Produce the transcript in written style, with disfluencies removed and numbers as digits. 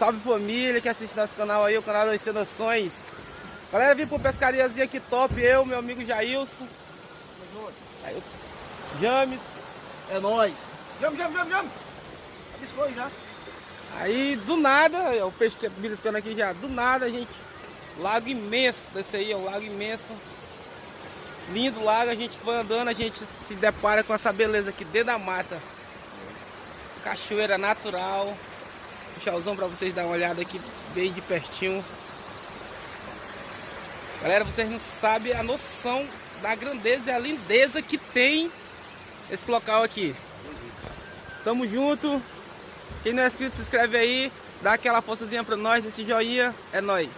Salve família que assiste nosso canal aí, o canal das Encenações. Galera, vim pra uma pescariazinha aqui top, eu, meu amigo Jailson. James. É nóis. Jame. Abiscou já. Aí, do nada, o peixe que beliscando aqui já, do nada, gente. Lago imenso, desse aí, o lago imenso. Lindo lago, a gente vai andando, a gente se depara com essa beleza aqui dentro da mata. Cachoeira natural. Puxalzão pra vocês darem uma olhada aqui bem de pertinho. Galera, vocês não sabem a noção da grandeza e a lindeza que tem esse local aqui. Tamo junto. Quem não é inscrito, se inscreve aí. Dá aquela forçazinha pra nós, desse joinha. É nóis.